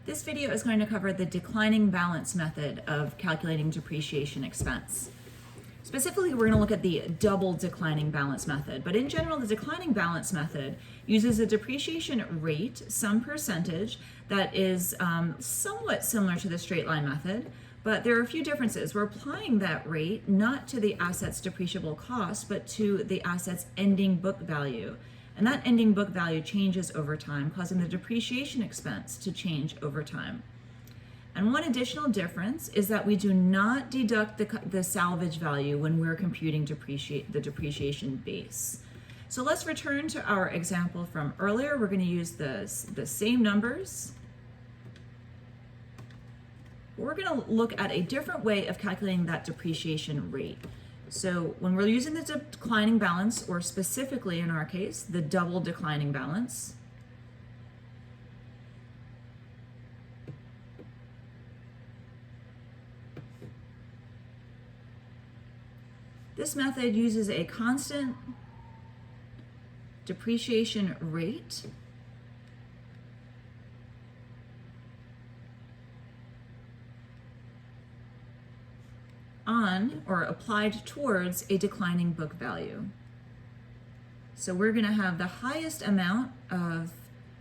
This video is going to cover the declining balance method of calculating depreciation expense. Specifically, we're going to look at the double declining balance method, but in general, the declining balance method uses a depreciation rate, some percentage, that is somewhat similar to the straight line method, but there are a few differences. We're applying that rate not to the asset's depreciable cost, but to the asset's ending book value. And that ending book value changes over time, causing the depreciation expense to change over time. And one additional difference is that we do not deduct the salvage value when we're computing the depreciation base. So let's return to our example from earlier. We're going to use the same numbers. We're going to look at a different way of calculating that depreciation rate. So when we're using the declining balance, or specifically in our case, the double declining balance, this method uses a constant depreciation rate on or applied towards a declining book value. So we're going to have the highest amount of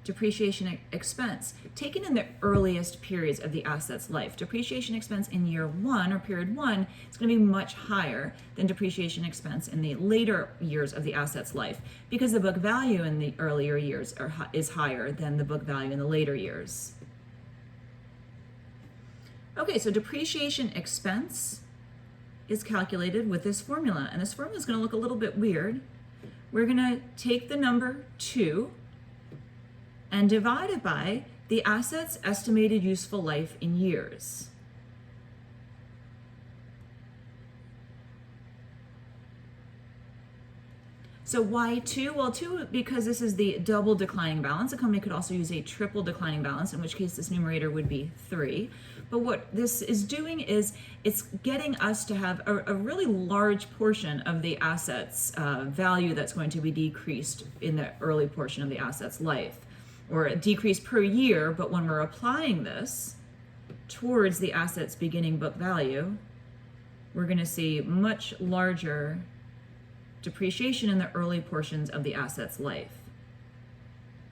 depreciation expense taken in the earliest periods of the asset's life. Depreciation expense in year one, or period one, is going to be much higher than depreciation expense in the later years of the asset's life, because the book value in the earlier years is higher than the book value in the later years. Okay, so depreciation expense is calculated with this formula, and this formula is going to look a little bit weird. We're going to take the number 2 and divide it by the asset's estimated useful life in years. So why 2? Well, 2 because this is the double declining balance. A company could also use a triple declining balance, in which case this numerator would be 3. But what this is doing is it's getting us to have a really large portion of the asset's value that's going to be decreased in the early portion of the asset's life, or a decrease per year. But when we're applying this towards the asset's beginning book value, we're going to see much larger depreciation in the early portions of the asset's life.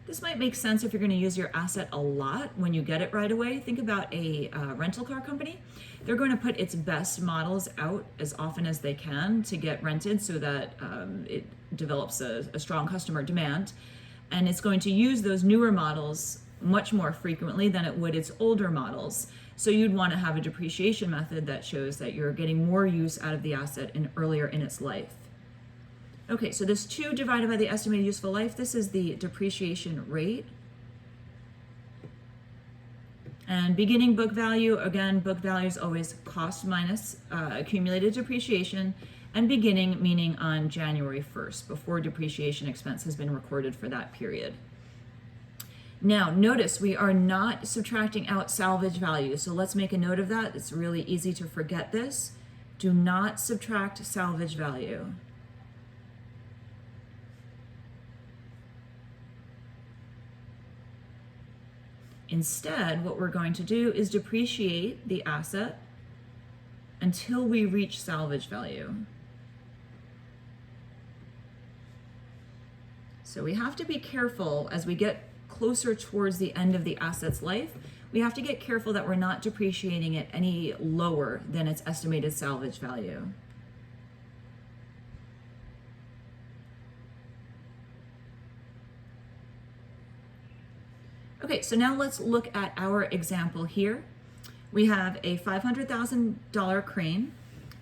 This might make sense if you're going to use your asset a lot when you get it right away. Think about a rental car company. They're going to put its best models out as often as they can to get rented so that it develops a strong customer demand. And it's going to use those newer models much more frequently than it would its older models. So you'd want to have a depreciation method that shows that you're getting more use out of the asset earlier in its life. Okay, so this 2 divided by the estimated useful life, this is the depreciation rate. And beginning book value, again, book value is always cost minus accumulated depreciation, and beginning meaning on January 1st, before depreciation expense has been recorded for that period. Now, notice we are not subtracting out salvage value, so let's make a note of that. It's really easy to forget this. Do not subtract salvage value. Instead, what we're going to do is depreciate the asset until we reach salvage value. So we have to be careful as we get closer towards the end of the asset's life. We have to get careful that we're not depreciating it any lower than its estimated salvage value. Okay, so now let's look at our example here. We have a $500,000 crane,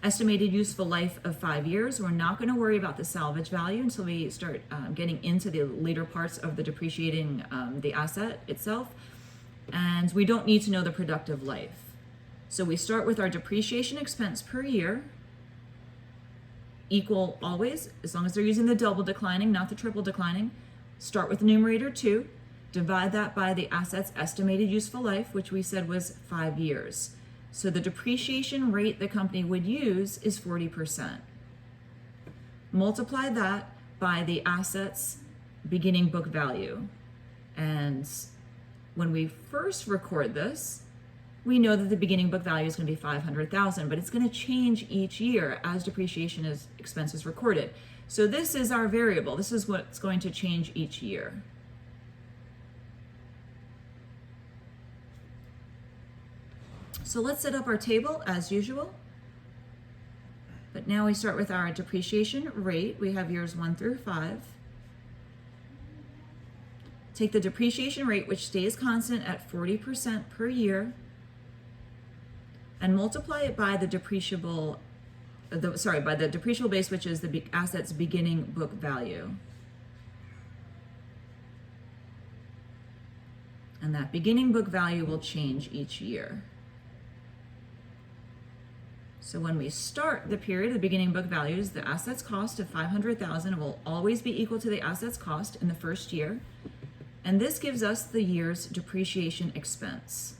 estimated useful life of 5 years. We're not going to worry about the salvage value until we start getting into the later parts of the depreciating the asset itself. And we don't need to know the productive life. So we start with our depreciation expense per year, equal always, as long as they're using the double declining, not the triple declining. Start with the numerator 2. Divide that by the asset's estimated useful life, which we said was 5 years. So the depreciation rate the company would use is 40%. Multiply that by the asset's beginning book value, and when we first record this, we know that the beginning book value is going to be 500,000, but it's going to change each year as depreciation expense is recorded. So this is our variable. This is what's going to change each year. So let's set up our table as usual. But now we start with our depreciation rate. We have years 1 through 5. Take the depreciation rate, which stays constant at 40% per year, and multiply it by the depreciable base, which is the asset's beginning book value. And that beginning book value will change each year. So when we start the period, the beginning book value is the asset's cost of 500,000 will always be equal to the asset's cost in the first year. And this gives us the year's depreciation expense.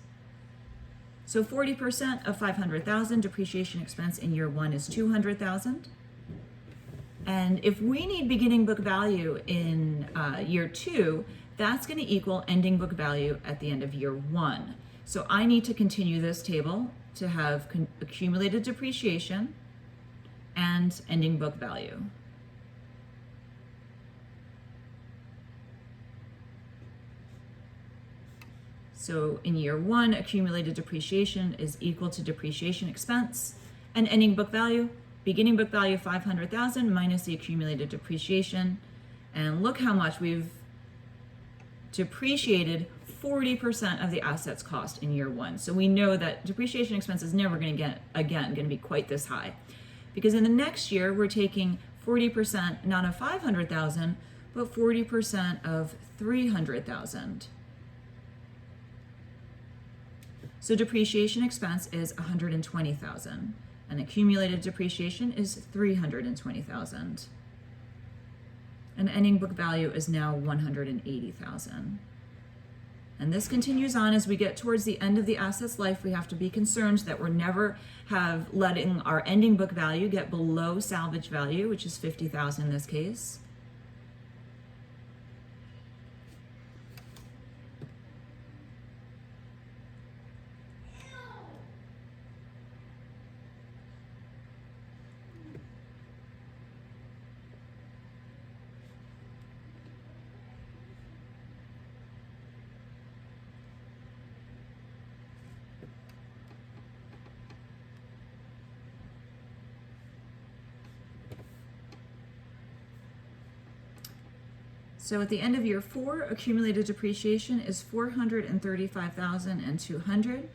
So 40% of 500,000 depreciation expense in year 1 is 200,000. And if we need beginning book value in year 2, that's going to equal ending book value at the end of year 1. So I need to continue this table to have accumulated depreciation and ending book value. So in year 1, accumulated depreciation is equal to depreciation expense, and ending book value, beginning book value 500,000 minus the accumulated depreciation. And look how much we've depreciated 40% of the asset's cost in year 1. So we know that depreciation expense is never going to be quite this high, because in the next year we're taking 40% not of 500,000, but 40% of 300,000. So depreciation expense is 120,000, and accumulated depreciation is 320,000. And ending book value is now 180,000. And this continues on as we get towards the end of the asset's life. We have to be concerned that we're never letting our ending book value get below salvage value, which is 50,000 in this case. So at the end of year 4, accumulated depreciation is 435,200,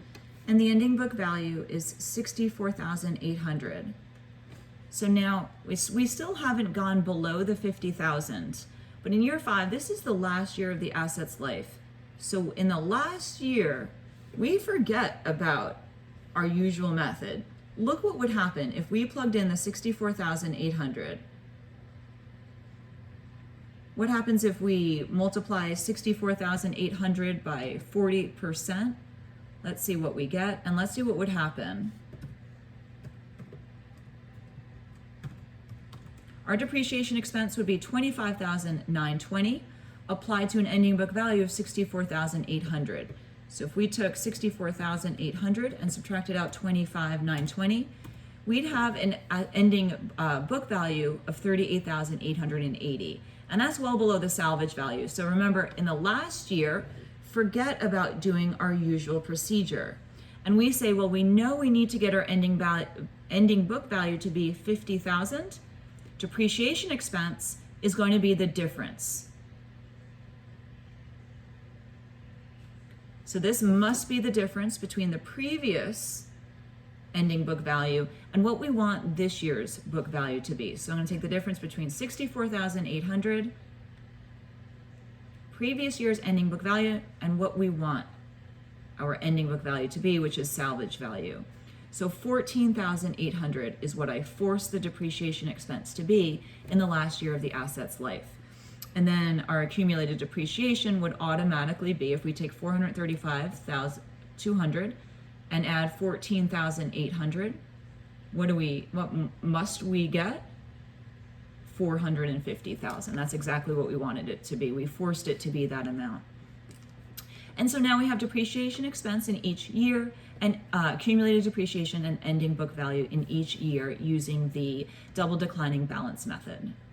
and the ending book value is 64,800. So now we still haven't gone below the 50,000, but in year 5, this is the last year of the asset's life. So in the last year, we forget about our usual method. Look what would happen if we plugged in the 64,800. What happens if we multiply 64,800 by 40%? Let's see what we get, and let's see what would happen. Our depreciation expense would be 25,920 applied to an ending book value of 64,800. So if we took 64,800 and subtracted out 25,920, we'd have an ending book value of 38,880. And that's well below the salvage value. So remember, in the last year, forget about doing our usual procedure. And we say, well, we know we need to get our ending book value to be 50,000. Depreciation expense is going to be the difference. So this must be the difference between the previous ending book value and what we want this year's book value to be. So I'm going to take the difference between 64,800, previous year's ending book value, and what we want our ending book value to be, which is salvage value. So 14,800 is what I force the depreciation expense to be in the last year of the asset's life. And then our accumulated depreciation would automatically be, if we take 435,200 and add 14,800, what must we get? 450,000. That's exactly what we wanted it to be. We forced it to be that amount. And so now we have depreciation expense in each year and accumulated depreciation and ending book value in each year using the double declining balance method.